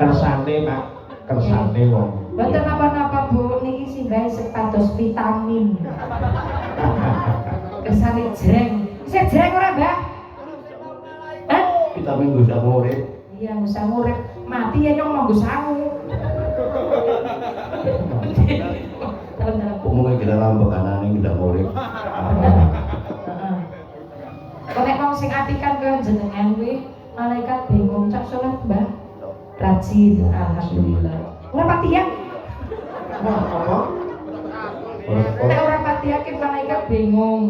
kersane Pak, kersane wong. Mboten napa-napa Bu, niki simbah sepados vitamin. Kersane jreng. Isih jreng ora, Mbak? Hah? Vitamin bisa urip. Iya, bisa ngurip. Mati ya nyong nunggu sangu. Umumnya kita lambek anane tidak urip. Heeh. Kok nek wong sing apikan kaya jenengan kuwi malaikat bingung cak salat, Mbah. Rajin, alhamdulillah. Ora pati ya? Apa? Nek ora pati yakin malaikat bingung.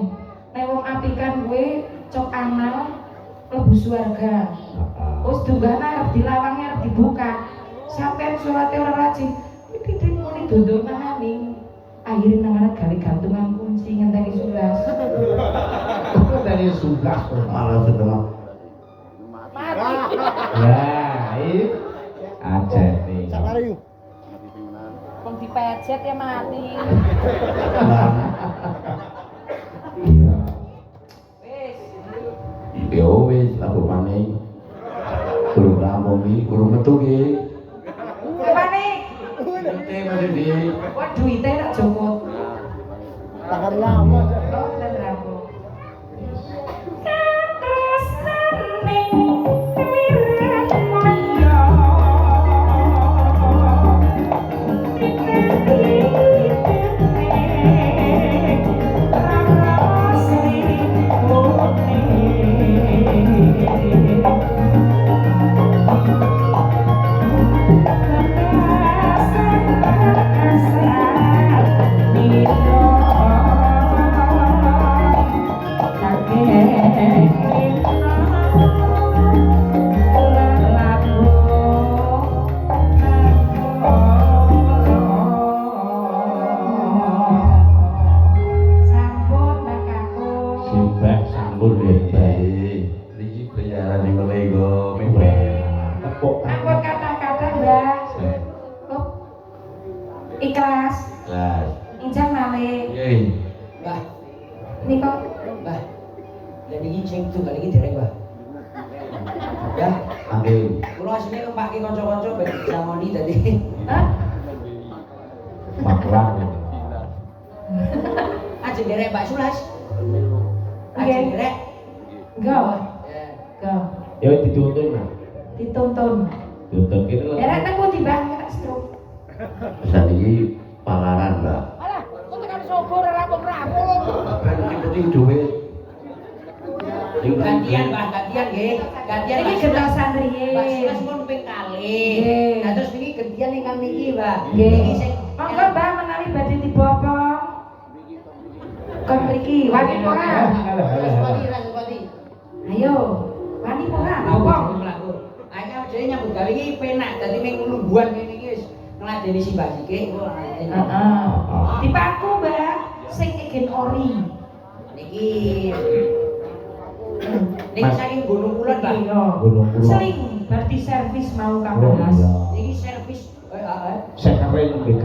Nek wong apikan kuwi cok anal mlebu swarga. Wis dunggane arep dilawangnya arep dibuka. Sampeyan salate ora rajin. Pipi muni dondong manani. Akhirnya nang gawe gantungan kunci ngenteni sulas. Dari sugas malah setengah. Mati. Ya, ini aja nih. Wong dipejet ya mati. Iya. Wis. Ya wis aku panik. Kurang rampung iki, kurang metu iki. Panik. Oke, Mas Di. Wah duite tak jumut. Takar lama. Oh, dan rampung. Sibak sambut ya baik. Iki bayaran ning Lego tepuk. Ampun kata-kata Mbak. Oh. Ikhlas. Lah, Injang malih. iya. Mbah, Nika Mbah. Lek iki sing tunggal iki dereng, Mbah. Ya, Angge. kula asline ngempake kanca-kanca ben samoni dadi. hah? Maklan. Ajeng derek Mbak Sulas. Nggih. Ajeng derek. Go. Ya. Go. Ya dituntun nah. Dituntun. Tuntun kene lho. Derek nang pundi Bang? Tak stroke. Pesan iki palaran, Mbak. Alah, kok tekan sobor rampung-rampung. Kan sing penting duit. Gantian, Mbah, gantian nggih. Gantian. Iki Mbak gentosan Sulas. riyin. Mbak Sulas pun ping kalih. Nggih. Nah, terus niki gantian ingkang niki, Mbah. Nggih. Niki sing Monggo Mbak menawi badhe dibopong. Kon mriki wani apa ora? Responi, responi. Ayo. Wani apa ora? Bopong Bopong. mlaku. Ayo jadi nyambut gawe iki penak dadi ning lumbuhan kene iki wis ngladeni si Mbak Sike. Heeh. Dipaku, Mbak. Sing igen ori. Niki niki saking Gunung Kulon, Mbak. Iya. Gunung Kulon. Seling berarti servis mau Oh, kabahas. iya. Niki servis Saya keren BK.